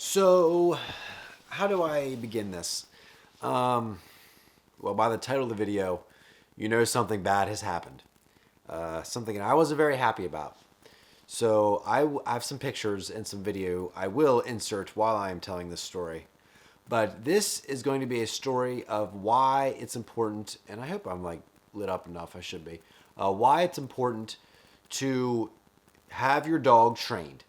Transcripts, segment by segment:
So, how do I begin this? Well, by the title of the video, you know something bad has happened. Something I wasn't very happy about. So, I have some pictures and some video I will insert while I am telling this story. But this is going to be a story of why it's important, and I hope I'm like lit up enough, I should be. Why it's important to have your dog trained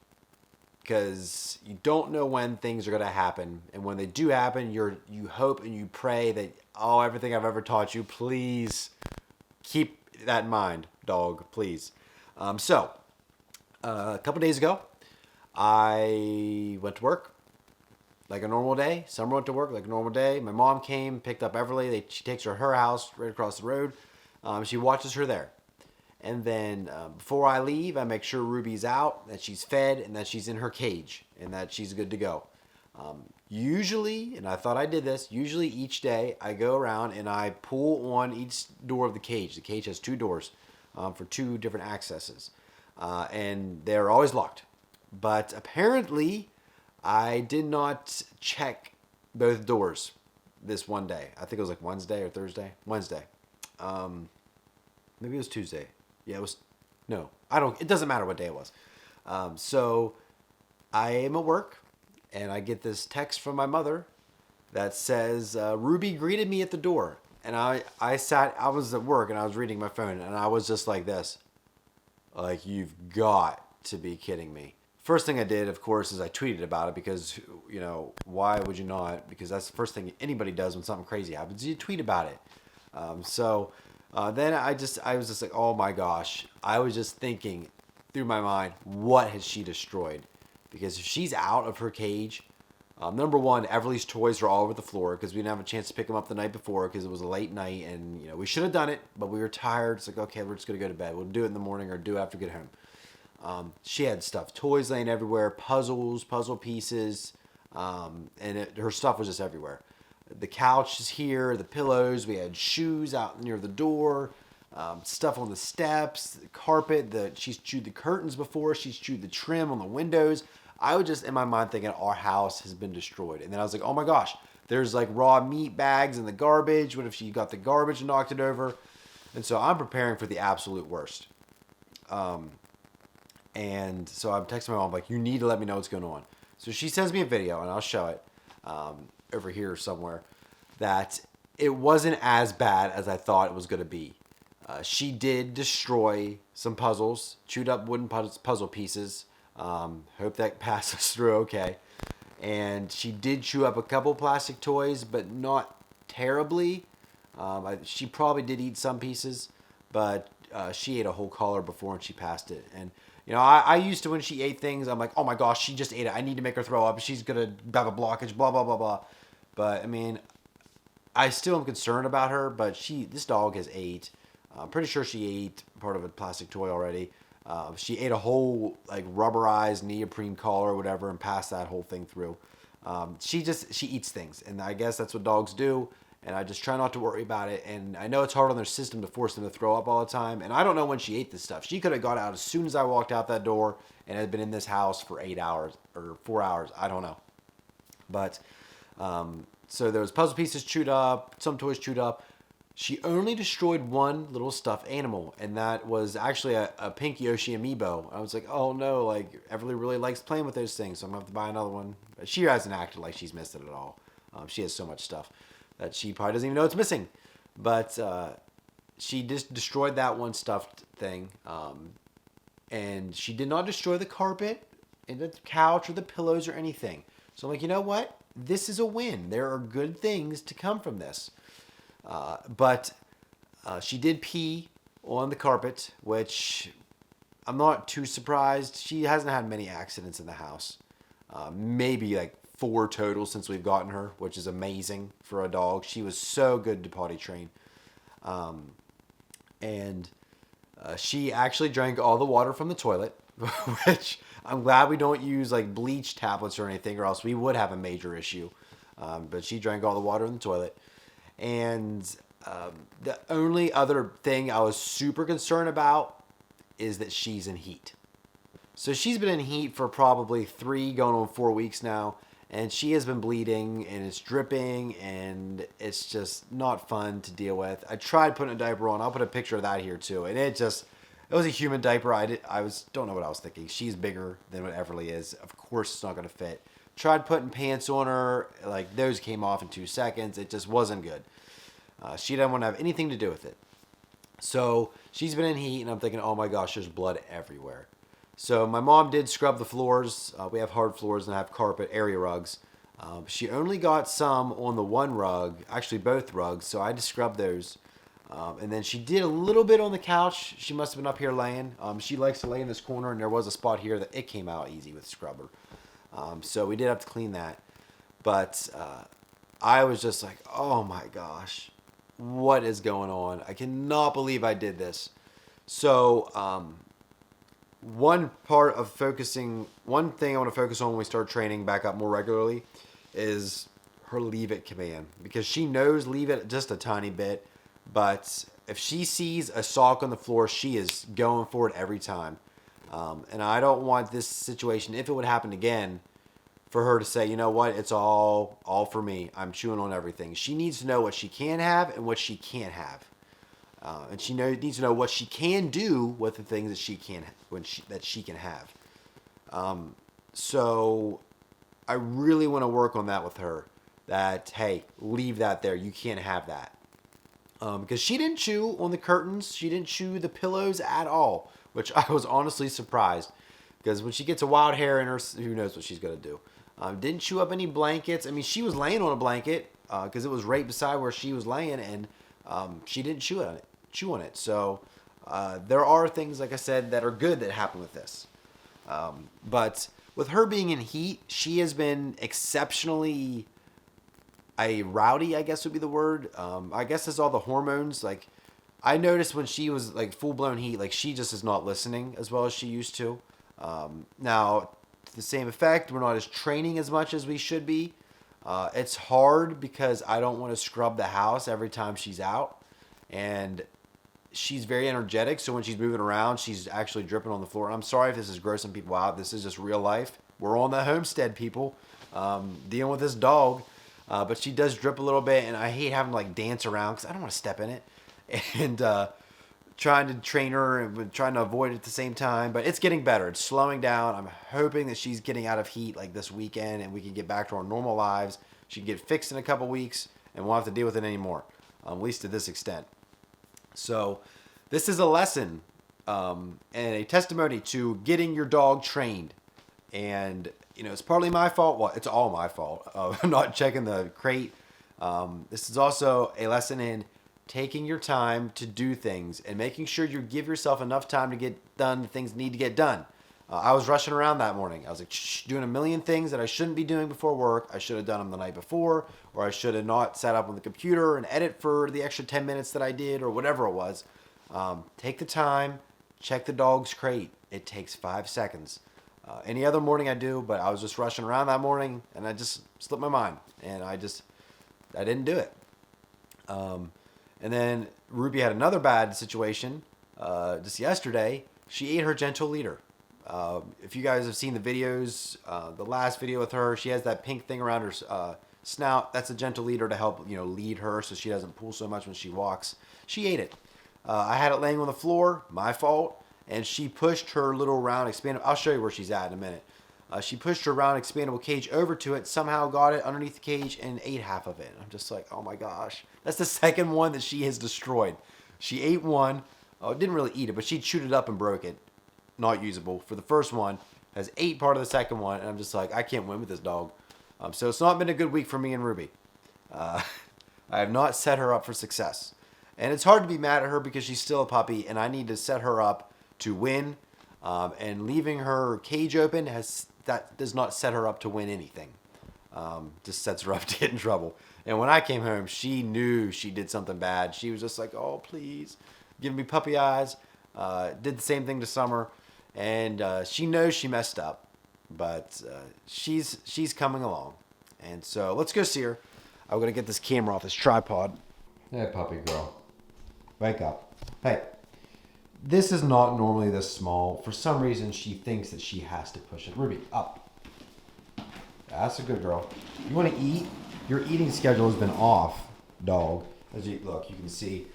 because you don't know when things are going to happen, and when they do happen, you hope and you pray that everything I've ever taught you, please keep that in mind, dog, please. A couple days ago, I went to work like a normal day. Summer went to work like a normal day. My mom came, picked up Everly. She takes her to her house right across the road. She watches her there. And then before I leave, I make sure Ruby's out, that she's fed, and that she's in her cage, and that she's good to go. Usually, and I thought I did this, usually each day I go around and I pull on each door of the cage. The cage has two doors for two different accesses, and they're always locked. But apparently, I did not check both doors this one day. I think it was like Wednesday or Thursday. Wednesday. Maybe it was Tuesday. Yeah, it was. No, I don't. It doesn't matter what day it was. So I am at work, and I get this text from my mother that says Ruby greeted me at the door, and I was at work and I was reading my phone, and I was just like this, like, you've got to be kidding me. First thing I did, of course, is I tweeted about it because, why would you not? Because that's the first thing anybody does when something crazy happens. You tweet about it. Then I was just like, oh my gosh. I was just thinking through my mind, what has she destroyed? Because if she's out of her cage, number one, Everly's toys are all over the floor because we didn't have a chance to pick them up the night before because it was a late night and, we should have done it, but we were tired. It's like, okay, we're just going to go to bed. We'll do it in the morning or do it after we get home. She had stuff, toys laying everywhere, puzzles, puzzle pieces, her stuff was just everywhere. The couch is here, the pillows, we had shoes out near the door, stuff on the steps, the carpet, she's chewed the curtains before, she's chewed the trim on the windows. I was just in my mind thinking our house has been destroyed. And then I was like, oh my gosh, there's like raw meat bags in the garbage. What if she got the garbage and knocked it over? And so I'm preparing for the absolute worst. And so I'm texting my mom, like, you need to let me know what's going on. So she sends me a video, and I'll show it over here somewhere, that it wasn't as bad as I thought it was going to be. She did destroy some puzzles, chewed up wooden puzzle pieces. Hope that passes through okay. And she did chew up a couple plastic toys, but not terribly. She probably did eat some pieces, but she ate a whole collar before and she passed it. And I used to, when she ate things, I'm like, oh my gosh, she just ate it. I need to make her throw up. She's gonna have a blockage. Blah blah blah blah. But I mean, I still am concerned about her. But this dog has ate. I'm pretty sure she ate part of a plastic toy already. She ate a whole like rubberized neoprene collar or whatever and passed that whole thing through. She eats things, and I guess that's what dogs do. And I just try not to worry about it. And I know it's hard on their system to force them to throw up all the time. And I don't know when she ate this stuff. She could have got out as soon as I walked out that door and had been in this house for 8 hours or 4 hours. I don't know. But so there was puzzle pieces chewed up, some toys chewed up. She only destroyed one little stuffed animal, and that was actually a pink Yoshi amiibo. I was like, oh no, like Everly really likes playing with those things, so I'm gonna have to buy another one. But she hasn't acted like she's missed it at all. She has so much stuff that she probably doesn't even know it's missing. But she just destroyed that one stuffed thing. And she did not destroy the carpet and the couch or the pillows or anything. So I'm like, you know what? This is a win. There are good things to come from this. But she did pee on the carpet, which I'm not too surprised. She hasn't had many accidents in the house. Maybe like 4 total since we've gotten her, which is amazing for a dog. She was so good to potty train. And she actually drank all the water from the toilet, which I'm glad we don't use like bleach tablets or anything, or else we would have a major issue. But she drank all the water in the toilet. And the only other thing I was super concerned about is that she's in heat. So she's been in heat for probably 3 going on 4 weeks now. and she has been bleeding, and it's dripping, and it's just not fun to deal with. I tried putting a diaper on. I'll put a picture of that here too, and it was a human diaper. Don't know what I was thinking. She's bigger than what Everly is. Of course, it's not going to fit. Tried putting pants on her. Like, those came off in 2 seconds. It just wasn't good. She didn't want to have anything to do with it. So she's been in heat, and I'm thinking, oh my gosh, there's blood everywhere. So my mom did scrub the floors. We have hard floors and I have carpet area rugs. She only got some on the one rug, actually both rugs, so I had to scrub those. And then she did a little bit on the couch. She must have been up here laying. She likes to lay in this corner, and there was a spot here that it came out easy with scrubber. So we did have to clean that. But I was just like, oh my gosh, what is going on? I cannot believe I did this. So one thing I want to focus on when we start training back up more regularly is her leave it command, because she knows leave it just a tiny bit, but if she sees a sock on the floor, she is going for it every time. And I don't want this situation, if it would happen again, for her to say, you know what, it's all for me. I'm chewing on everything. She needs to know what she can have and what she can't have. And she needs to know what she can do with the things that she can have. So I really want to work on that with her. That, hey, leave that there. You can't have that. Because she didn't chew on the curtains. She didn't chew the pillows at all, which I was honestly surprised. Because when she gets a wild hair in her, who knows what she's going to do. Didn't chew up any blankets. I mean, she was laying on a blanket because it was right beside where she was laying, and she didn't chew on it. So there are things, like I said, that are good that happen with this. But with her being in heat, she has been exceptionally rowdy, I guess would be the word. I guess it's all the hormones. Like, I noticed when she was like full blown heat, like she just is not listening as well as she used to. Now, to the same effect, we're not as training as much as we should be. It's hard because I don't want to scrub the house every time she's out, and she's very energetic. So when she's moving around, she's actually dripping on the floor. I'm sorry if this is grossing people out. This is just real life. We're on the homestead, people, dealing with this dog. But she does drip a little bit, and I hate having to like dance around because I don't want to step in it. And trying to train her and trying to avoid it at the same time. But it's getting better. It's slowing down. I'm hoping that she's getting out of heat like this weekend, and we can get back to our normal lives. She can get fixed in a couple weeks, and we'll have to deal with it anymore, at least to this extent. So this is a lesson and a testimony to getting your dog trained. And, you know, it's partly my fault. Well, it's all my fault. I'm not checking the crate. This is also a lesson in taking your time to do things and making sure you give yourself enough time to get done the things that need to get done. I was rushing around that morning. I was like doing a million things that I shouldn't be doing before work. I should have done them the night before, or I should have not sat up on the computer and edit for the extra 10 minutes that I did, or whatever it was. Take the time, check the dog's crate. It takes 5 seconds. Any other morning I do, but I was just rushing around that morning, and I just slipped my mind, and I didn't do it. And then Ruby had another bad situation just yesterday. She ate her gentle leader. If you guys have seen the videos, the last video with her, she has that pink thing around her snout. That's a gentle leader to help, lead her so she doesn't pull so much when she walks. She ate it. I had it laying on the floor, my fault, and she pushed her little round expandable. I'll show you where she's at in a minute. She pushed her round expandable cage over to it, somehow got it underneath the cage and ate half of it. I'm just like, oh my gosh. That's the second one that she has destroyed. She ate one. Didn't really eat it, but she chewed it up and broke it. Not usable. For the first one, has ate part of the second one, and I'm just like, I can't win with this dog. So it's not been a good week for me and Ruby. I have not set her up for success. And it's hard to be mad at her because she's still a puppy, and I need to set her up to win. And leaving her cage open that does not set her up to win anything. Just sets her up to get in trouble. And when I came home, she knew she did something bad. She was just like, oh, please, giving me puppy eyes. Did the same thing to Summer. And she knows she messed up. But she's coming along. And so let's go see her. I'm going to get this camera off this tripod. Hey, puppy girl. Wake up. Hey. This is not normally this small. For some reason, she thinks that she has to push it. Ruby, up. That's a good girl. You want to eat? Your eating schedule has been off, dog. As you look, you can see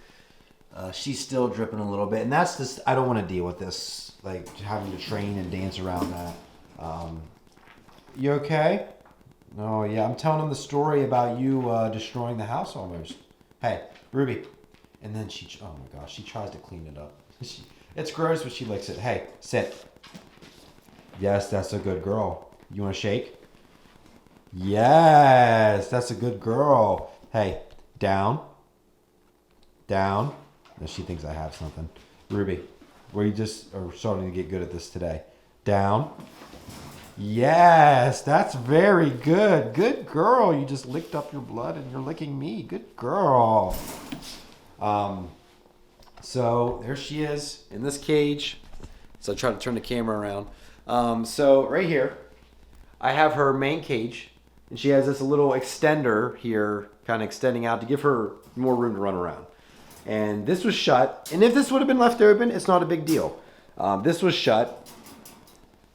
she's still dripping a little bit, and that's just, I don't want to deal with this, like having to train and dance around that. You okay? Oh yeah, I'm telling him the story about you destroying the house almost. Hey, Ruby. And then she, oh my gosh, she tries to clean it up. It's gross, but she licks it. Hey, sit. Yes, that's a good girl. You want to shake? Yes, that's a good girl. Hey, down. Down. Now she thinks I have something. Ruby, we just are starting to get good at this today. Down. Yes, that's very good. Good girl. You just licked up your blood and you're licking me. Good girl. So there she is in this cage. So I try to turn the camera around. So right here, I have her main cage, and she has this little extender here, kind of extending out to give her more room to run around. And this was shut, and if this would have been left open, it's not a big deal. This was shut,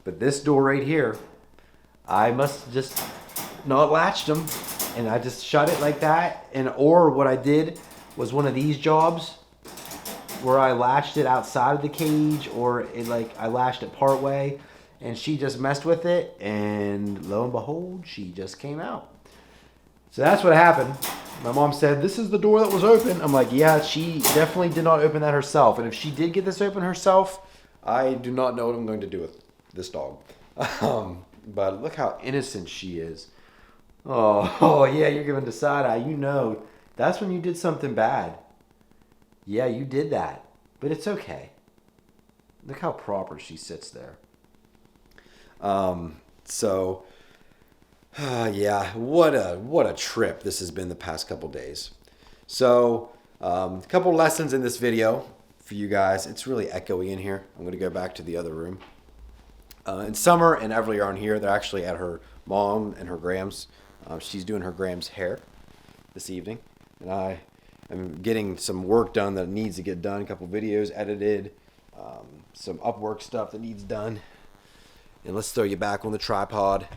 but this door right here, I must just not latched them, and I just shut it like that. And or what I did was one of these jobs where I latched it outside of the cage, or it, like I latched it part way, and she just messed with it, and lo and behold, she just came out. So that's what happened. My mom said, this is the door that was open. I'm like, yeah, she definitely did not open that herself. And if she did get this open herself, I do not know what I'm going to do with this dog. But look how innocent she is. Oh, yeah, you're giving the side eye. You know, that's when you did something bad. Yeah, you did that. But it's okay. Look how proper she sits there. Yeah, what a trip this has been the past couple days. So, a couple lessons in this video for you guys. It's really echoey in here. I'm going to go back to the other room. And Summer and Everly aren't here. They're actually at her mom and her Gram's. She's doing her Gram's hair this evening. And I am getting some work done that needs to get done. A couple videos edited. Some Upwork stuff that needs done. And let's throw you back on the tripod.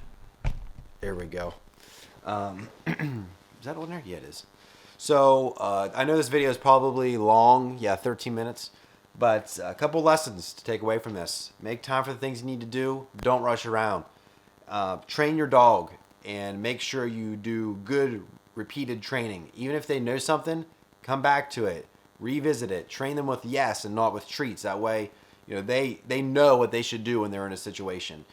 There we go. Is that on there? Yeah, it is. So, I know this video is probably long. Yeah, 13 minutes. But a couple lessons to take away from this. Make time for the things you need to do. Don't rush around. Train your dog. And make sure you do good, repeated training. Even if they know something, come back to it. Revisit it. Train them with yes and not with treats. That way, you know, they know what they should do when they're in a situation.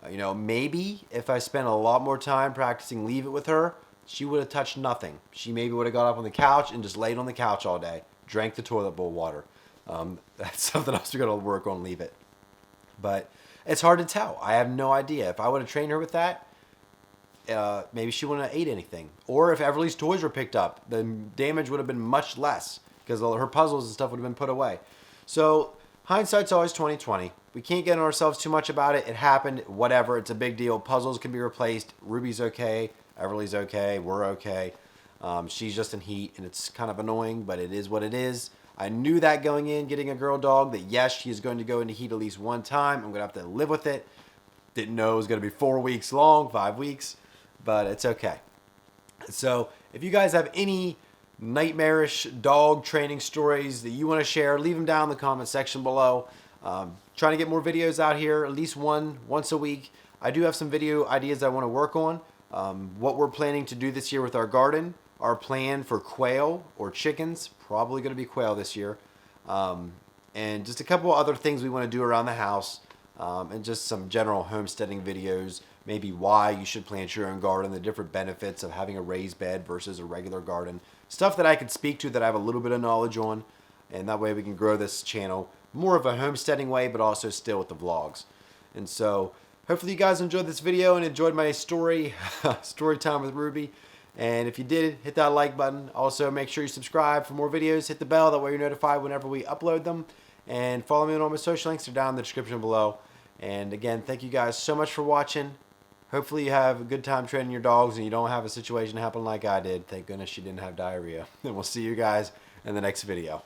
You know, maybe if I spent a lot more time practicing leave it with her, she would have touched nothing. She maybe would have got up on the couch and just laid on the couch all day, drank the toilet bowl water. That's something else we're going to work on, leave it. But it's hard to tell. I have no idea. If I would have trained her with that, maybe she wouldn't have ate anything. Or if Everly's toys were picked up, the damage would have been much less because all her puzzles and stuff would have been put away. So hindsight's always 20/20. We can't get on ourselves too much about it. It happened, whatever. It's a big deal. Puzzles can be replaced. Ruby's okay. Everly's okay. We're okay. She's just in heat, and it's kind of annoying, but it is what it is. I knew that going in, getting a girl dog, that yes, she is going to go into heat at least one time. I'm going to have to live with it. Didn't know it was going to be 4 weeks long, 5 weeks, but it's okay. So if you guys have any nightmarish dog training stories that you want to share, leave them down in the comment section below. Trying to get more videos out here, at least once a week. I do have some video ideas I want to work on. What we're planning to do this year with our garden, our plan for quail or chickens, probably going to be quail this year. And just a couple other things we want to do around the house, and just some general homesteading videos, maybe why you should plant your own garden, the different benefits of having a raised bed versus a regular garden, stuff that I could speak to that I have a little bit of knowledge on, and that way we can grow this channel more of a homesteading way, but also still with the vlogs. And so hopefully you guys enjoyed this video and enjoyed my story time with Ruby. And if you did, hit that like button. Also, make sure you subscribe for more videos. Hit the bell, that way you're notified whenever we upload them. And follow me on all my social links. They're down in the description below. And again, thank you guys so much for watching. Hopefully you have a good time training your dogs and you don't have a situation happen like I did. Thank goodness she didn't have diarrhea. And we'll see you guys in the next video.